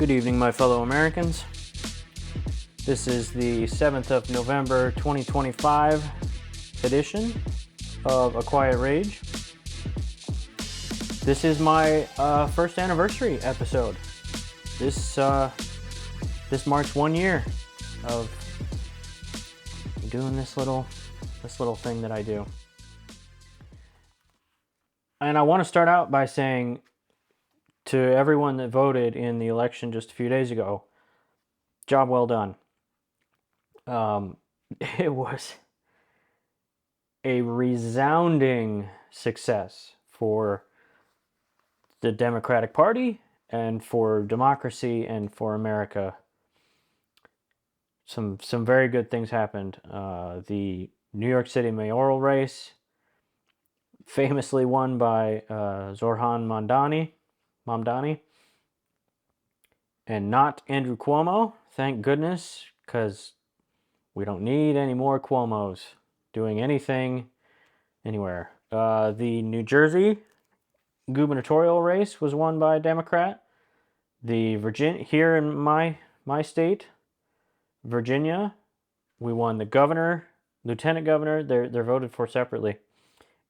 Good evening, my fellow Americans. This is the 7th of November 2025 edition of A Quiet Rage. This is my first anniversary episode. This marks 1 year of doing this little thing that I do. And I want to start out by saying to everyone that voted in the election just a few days ago, job well done. It was a resounding success for the Democratic Party and for democracy and for America. Some very good things happened. The New York City mayoral race, famously won by Zoran Mamdani, and not Andrew Cuomo. Thank goodness, because we don't need any more Cuomos doing anything anywhere. The New Jersey gubernatorial race was won by a Democrat. The here in my state, Virginia, we won the governor, lieutenant governor. They're voted for separately,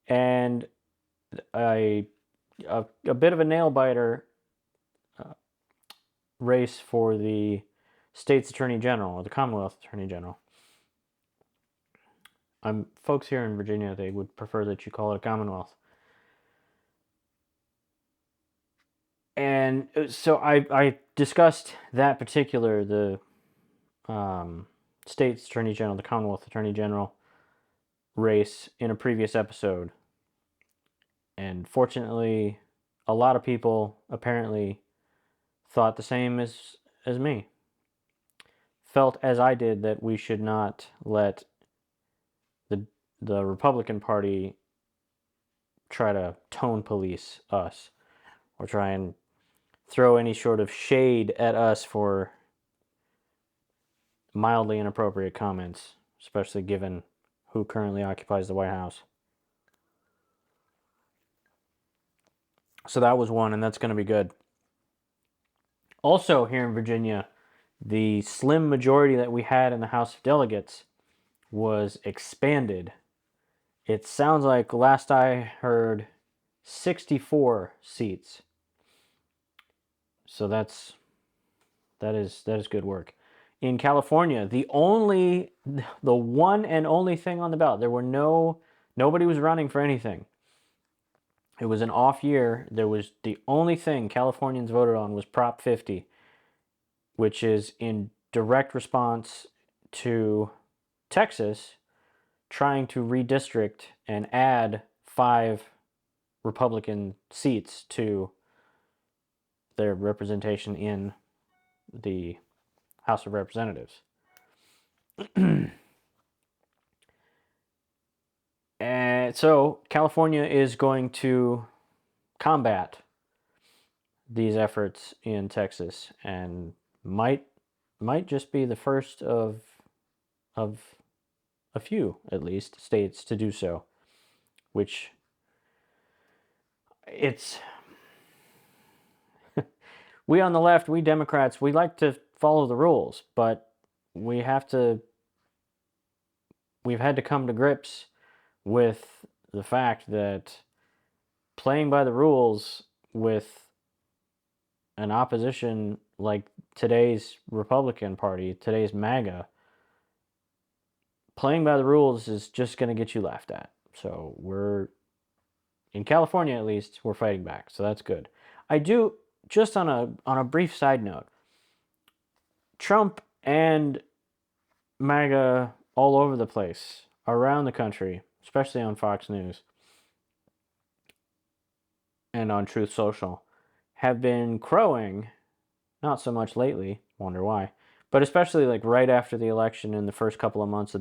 and a bit of a nail biter race for the state's attorney general, or the Commonwealth attorney general. Folks here in Virginia, they would prefer that you call it a Commonwealth. And so I discussed that particular, the state's attorney general, the Commonwealth attorney general race in a previous episode. And fortunately, a lot of people apparently thought the same as me. Felt as I did that we should not let the Republican Party try to tone police us or try and throw any sort of shade at us for mildly inappropriate comments, especially given who currently occupies the White House. So that was one, and that's going to be good. Also here in Virginia, the slim majority that we had in the House of Delegates was expanded. It sounds like, last I heard, 64 seats. So that is good work. In California, the one and only thing on the ballot, nobody was running for anything. It was an off year. The only thing Californians voted on was Prop 50, which is in direct response to Texas trying to redistrict and add 5 Republican seats to their representation in the House of Representatives. And so California is going to combat these efforts in Texas, and might just be the first of a few, at least, states to do so. Which it's we on the left, we Democrats, we like to follow the rules, but we've had to come to grips with the fact that playing by the rules with an opposition like today's Republican Party, today's MAGA, playing by the rules is just going to get you laughed at. So in California at least, we're fighting back. So that's good. I do, just on a brief side note, Trump and MAGA all over the place, around the country, especially on Fox News and on Truth Social, have been crowing, not so much lately, wonder why, but especially like right after the election in the first couple of months of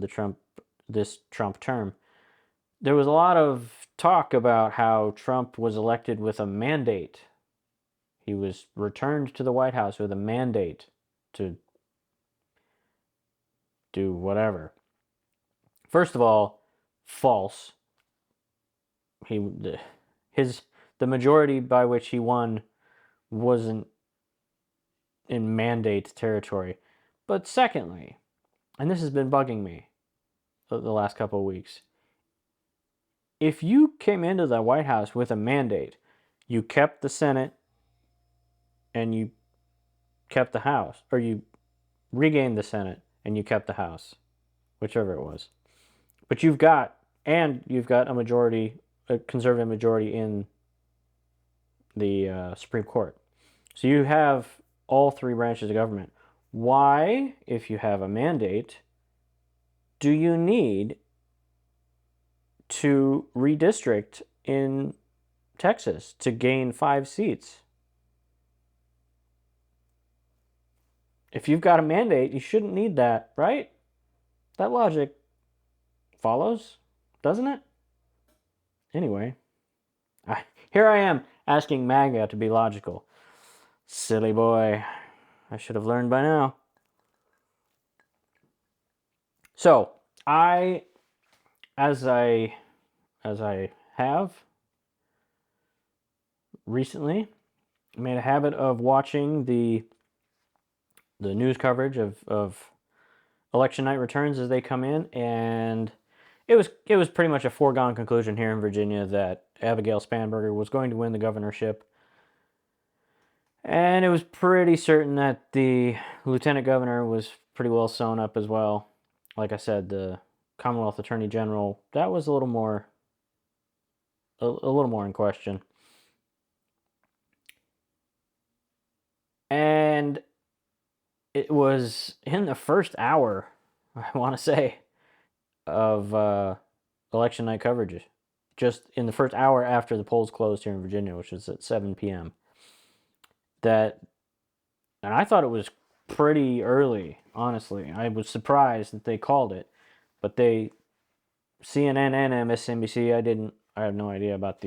this Trump term. There was a lot of talk about how Trump was elected with a mandate. He was returned to the White House with a mandate to do whatever. First of all, false. The majority by which he won wasn't in mandate territory. But secondly, and this has been bugging me the last couple of weeks, if you came into the White House with a mandate, you kept the Senate and you kept the House, or you regained the Senate and you kept the House, whichever it was. But you've got a majority, a conservative majority in the Supreme Court. So you have all three branches of government. Why, if you have a mandate, do you need to redistrict in Texas to gain 5 seats? If you've got a mandate, you shouldn't need that, right? That logic follows, doesn't it? Anyway, here I am asking MAGA to be logical. Silly boy. I should have learned by now. So, as I have recently made a habit of watching the news coverage of election night returns as they come in, and it was pretty much a foregone conclusion here in Virginia that Abigail Spanberger was going to win the governorship. And it was pretty certain that the lieutenant governor was pretty well sewn up as well. Like I said, the Commonwealth Attorney General, that was a little more in question. And it was in the first hour, I want to say, of election night coverage. Just in the first hour after the polls closed here in Virginia, which was at 7 p.m. And I thought it was pretty early, honestly. I was surprised that they called it, but CNN and MSNBC, I have no idea about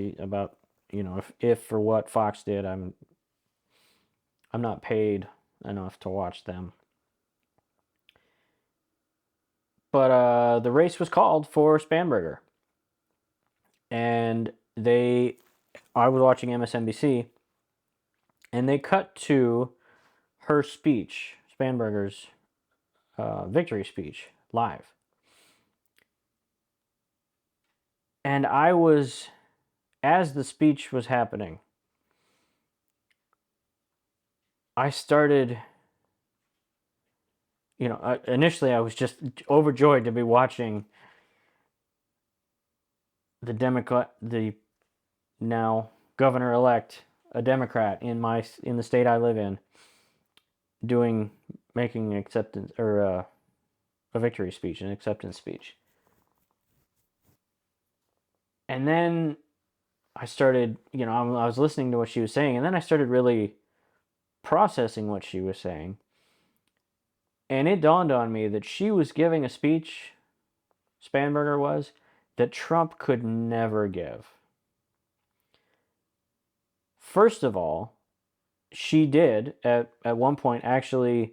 if or what Fox did. I'm not paid enough to watch them. But the race was called for Spanberger. And I was watching MSNBC, and they cut to her speech, Spanberger's victory speech, live. And as the speech was happening, I started, initially I was just overjoyed to be watching the now governor-elect, a Democrat in the state I live in, making an acceptance or a victory speech, an acceptance speech. And then I started, I was listening to what she was saying, and then I started really processing what she was saying. And it dawned on me that she was giving a speech, Spanberger was, that Trump could never give. First of all, she did at one point actually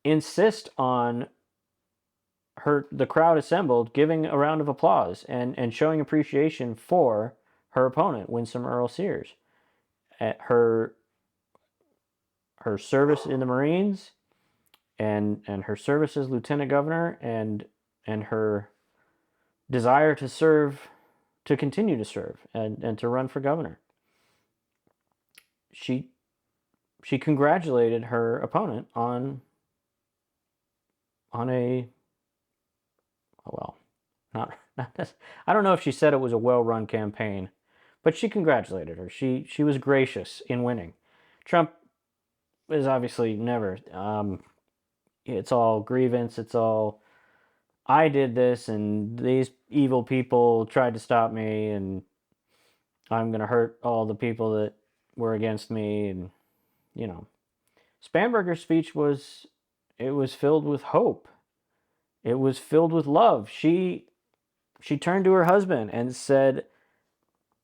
insist on the crowd assembled giving a round of applause and showing appreciation for her opponent, Winsome Earl Sears, at her service in the Marines and her service as lieutenant governor and her desire to continue to serve and to run for governor. She congratulated her opponent on a not I don't know if she said it was a well-run campaign, but she congratulated her. She was gracious in winning. Trump is obviously never. It's all grievance. It's all, I did this and these evil people tried to stop me and I'm going to hurt all the people that were against me. And, Spanberger's speech was filled with hope. It was filled with love. She turned to her husband and said,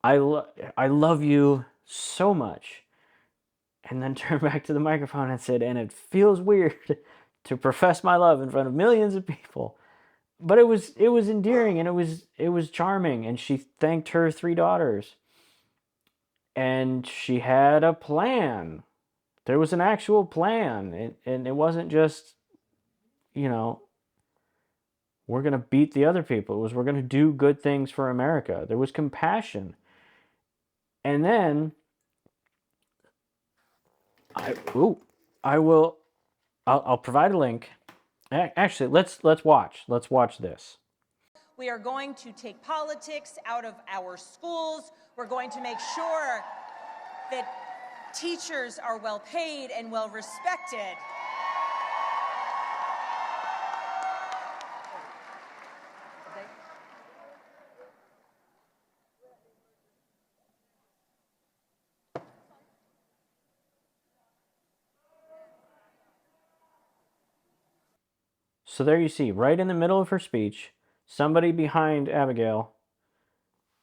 I love you so much. And then turned back to the microphone and said, and it feels weird to profess my love in front of millions of people. But it was endearing and it was charming. And she thanked her 3 daughters. And she had a plan There was an actual plan, and it wasn't just, you know, we're going to beat the other people. It was, we're going to do good things for America. There was compassion. And then I'll provide a link. Actually, let's watch this. We are going to take politics out of our schools. We're going to make sure that teachers are well paid and well respected. So there you see, right in the middle of her speech, somebody behind Abigail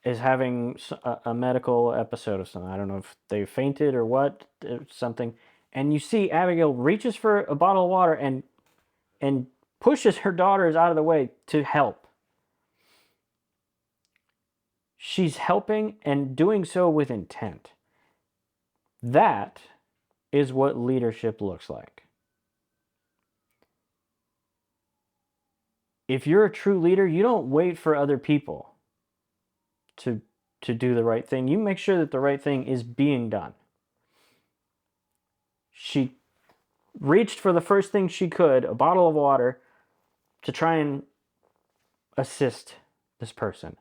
is having a medical episode of something. I don't know if they fainted or what, something. And you see Abigail reaches for a bottle of water and pushes her daughters out of the way to help. She's helping and doing so with intent. That is what leadership looks like. If you're a true leader, you don't wait for other people to do the right thing. You make sure that the right thing is being done. She reached for the first thing she could, a bottle of water, to try and assist this person.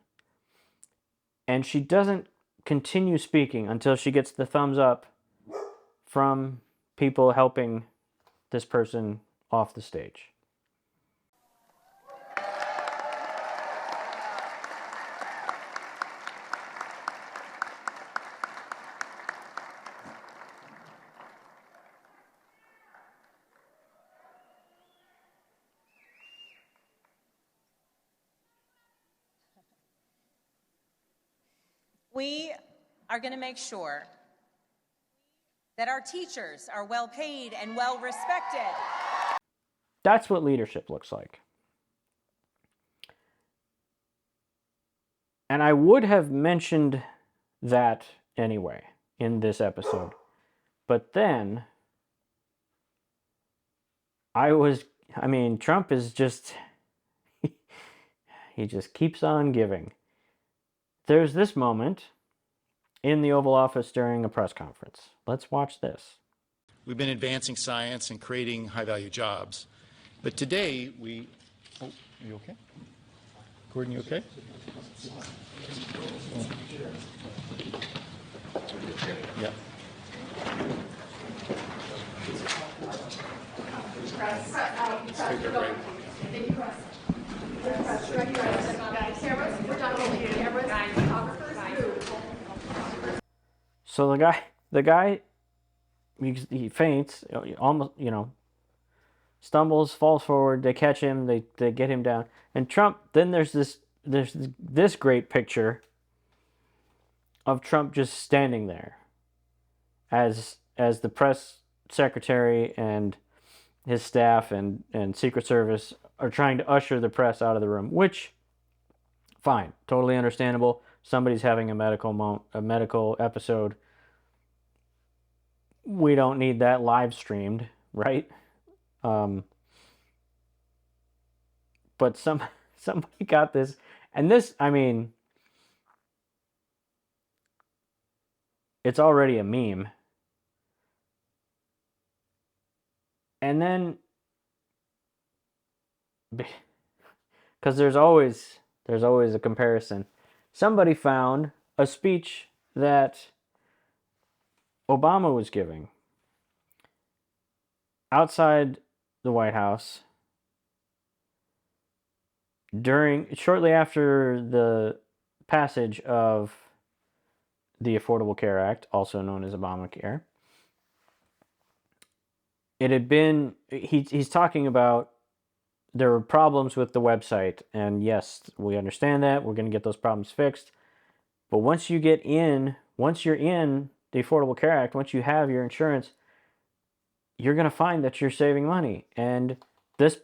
And she doesn't continue speaking until she gets the thumbs up from people helping this person off the stage. We are going to make sure that our teachers are well paid and well respected. That's what leadership looks like. And I would have mentioned that anyway in this episode. But then Trump is just, he just keeps on giving. There's this moment in the Oval Office during a press conference. Let's watch this. We've been advancing science and creating high-value jobs. But today, we... Oh, are you okay? Gordon, you okay? Oh. Yeah. So the guy, he faints, almost, stumbles, falls forward. They catch him. They get him down. And Trump. Then there's this great picture of Trump just standing there, as the press secretary and his staff and Secret Service are trying to usher the press out of the room. Which, fine, totally understandable. Somebody's having a medical episode. We don't need that live streamed, right? But somebody got this, and this, it's already a meme. And then, because there's always a comparison. Somebody found a speech that Obama was giving outside the White House shortly after the passage of the Affordable Care Act, also known as Obamacare. It had been, he's talking about there were problems with the website, and yes, we understand that. We're going to get those problems fixed. But once you're in the Affordable Care Act, once you have your insurance, you're going to find that you're saving money. And this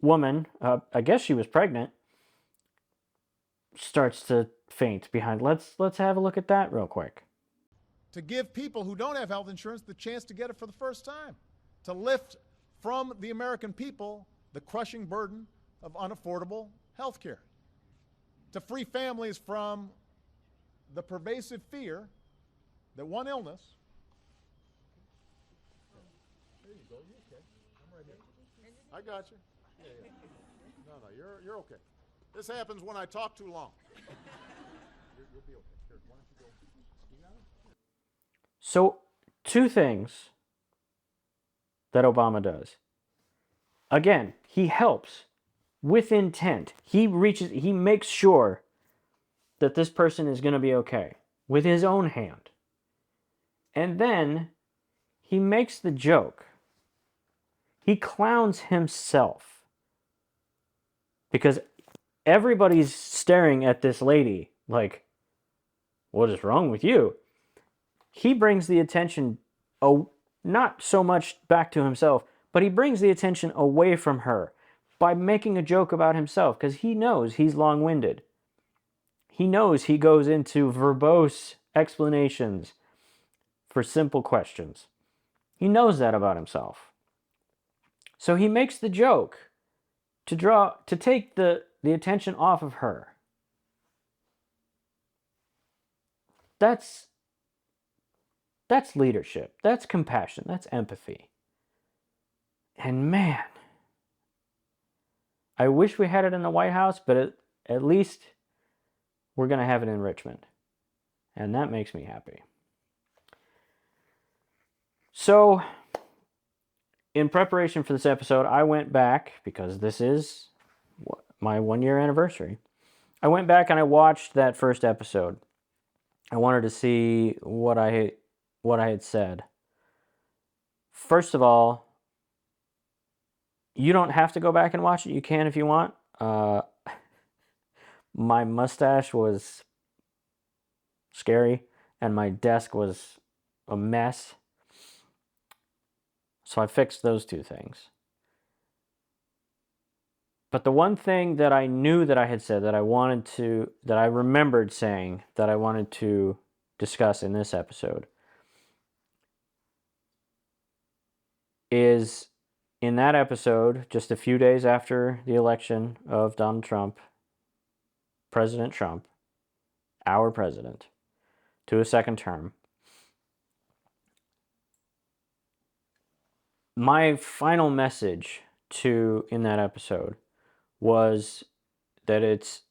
woman, I guess she was pregnant, starts to faint behind. Let's have a look at that real quick. to give people who don't have health insurance the chance to get it for the first time, to lift from the American people the crushing burden of unaffordable health care, to free families from the pervasive fear that one illness. There you go. You okay? I'm right here. I got you. Yeah. No, you're okay. This happens when I talk too long. You'll be okay. Here, why don't you go? You got it? So, two things that Obama does. Again, he helps with intent. He makes sure that this person is going to be okay with his own hand. And then he makes the joke. He clowns himself because everybody's staring at this lady like, what is wrong with you? He brings the attention, not so much back to himself, but he brings the attention away from her by making a joke about himself because he knows he's long-winded. He knows he goes into verbose explanations for simple questions. He knows that about himself. So he makes the joke to take the attention off of her. That's leadership. That's compassion. That's empathy. And man, I wish we had it in the White House, but at least we're going to have it in Richmond. And that makes me happy. So, in preparation for this episode, I went back, because this is my 1-year anniversary. I went back and I watched that first episode. I wanted to see what I had said. First of all, you don't have to go back and watch it. You can if you want. My mustache was scary, and my desk was a mess. So I fixed those two things. But the one thing that I knew that I had said that I remembered saying that I wanted to discuss in this episode is in that episode, just a few days after the election of Donald Trump, President Trump, our president, to a second term, my final message in that episode was that it's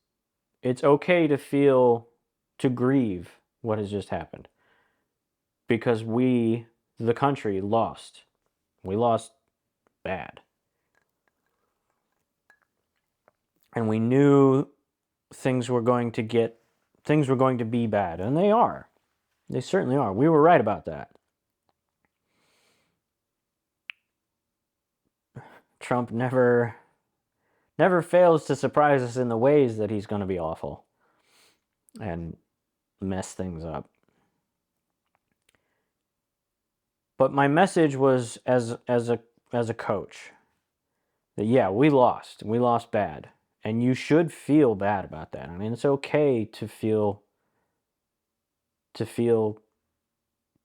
okay to grieve what has just happened, because we, the country, lost. We lost bad. And we knew things were going to be bad, and they are. They certainly are. We were right about that. Trump never fails to surprise us in the ways that he's going to be awful and mess things up. But my message was as a coach that yeah, we lost bad, and you should feel bad about that. I mean, it's okay to feel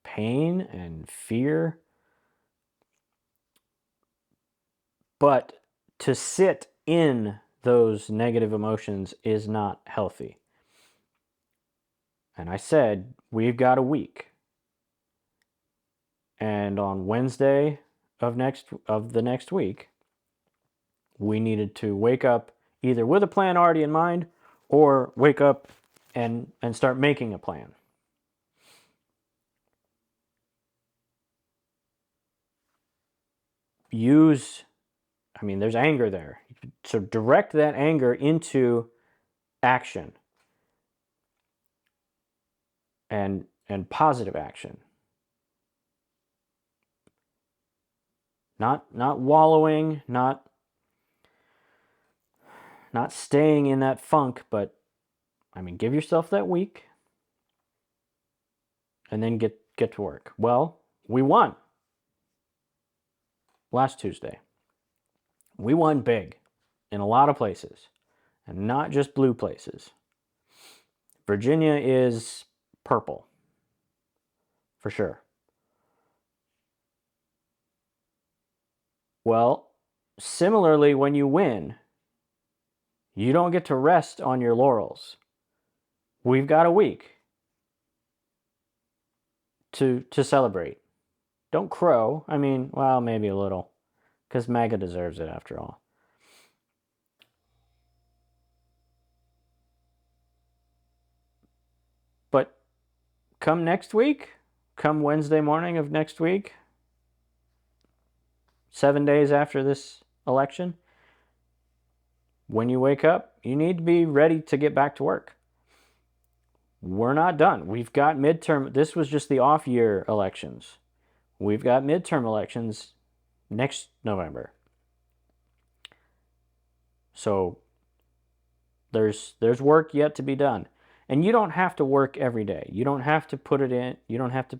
pain and fear, but to sit in those negative emotions is not healthy. And I said, we've got a week. And on Wednesday of the next week, we needed to wake up either with a plan already in mind or wake up and start making a plan. There's anger there. So direct that anger into action and positive action. Not wallowing, not staying in that funk, but give yourself that week and then get to work. Well, we won last Tuesday. We won big in a lot of places, and not just blue places. Virginia is purple. for sure. Well, similarly, when you win, you don't get to rest on your laurels. We've got a week to celebrate. Don't crow. I mean, well, maybe a little, because MAGA deserves it after all. But come next week, come Wednesday morning of next week, 7 days after this election, when you wake up, you need to be ready to get back to work. We're not done. We've got midterm. This was just the off-year elections. We've got midterm elections next November. So there's work yet to be done. And you don't have to work every day. You don't have to put it in. You don't have to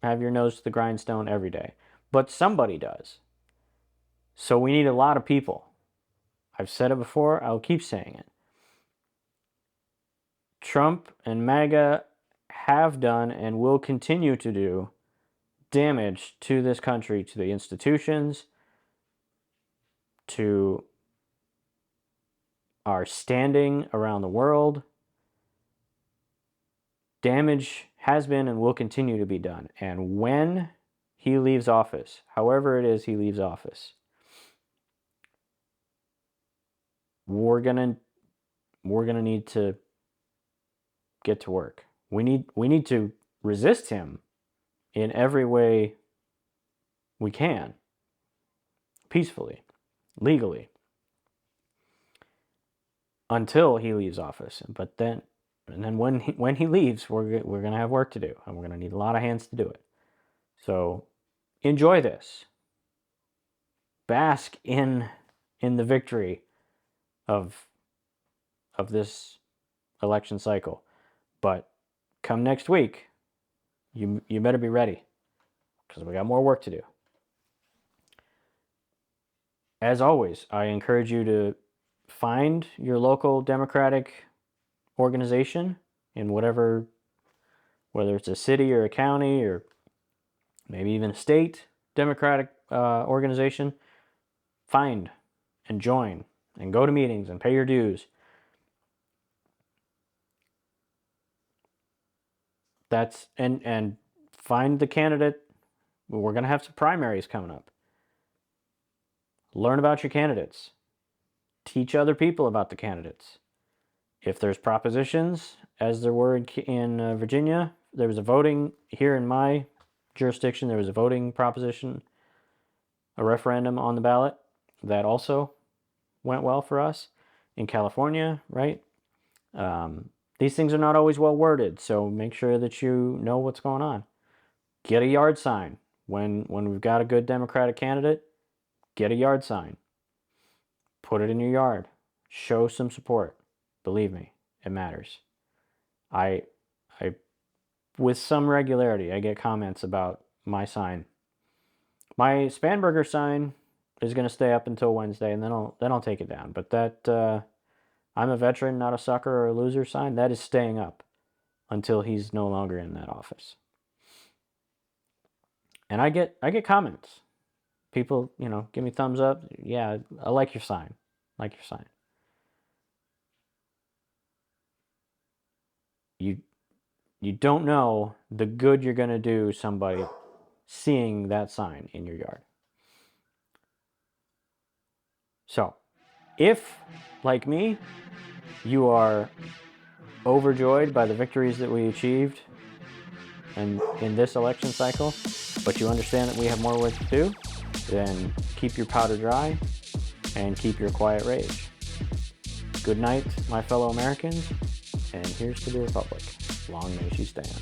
have your nose to the grindstone every day. But somebody does. So we need a lot of people. I've said it before. I'll keep saying it. Trump and MAGA have done and will continue to do damage to this country, to the institutions, to our standing around the world. Damage has been and will continue to be done. And when he leaves office, however it is he leaves office, we're gonna need to get to work. We need to resist him in every way we can, peacefully, legally, until he leaves office. But then, when he leaves, we're gonna have work to do, and we're gonna need a lot of hands to do it. So enjoy this. Bask in the victory of this election cycle. But come next week, you better be ready, because we got more work to do. As always, I encourage you to find your local Democratic organization in whatever, whether it's a city or a county or maybe even a state Democratic organization. Find and join and go to meetings and pay your dues. That's and find the candidate. We're going to have some primaries coming up. Learn about your candidates. Teach other people about the candidates. If there's propositions, as there were in Virginia, there was a voting here in my jurisdiction. There was a voting proposition, a referendum on the ballot that also went well for us. In California, right? These things are not always well worded, so make sure that you know what's going on. Get a yard sign. When we've got a good Democratic candidate, get a yard sign. Put it in your yard. Show some support. Believe me, it matters. I with some regularity, I get comments about my sign. My Spanberger sign is going to stay up until Wednesday, and then I'll take it down. But that I'm a veteran, not a sucker or a loser sign, that is staying up until he's no longer in that office. And I get comments. People, give me thumbs up. Yeah, I like your sign. Like your sign. You don't know the good you're going to do somebody seeing that sign in your yard. So, if, like me, you are overjoyed by the victories that we achieved in this election cycle, but you understand that we have more work to do, then keep your powder dry and keep your quiet rage. Good night, my fellow Americans, and here's to the Republic. Long may she stand.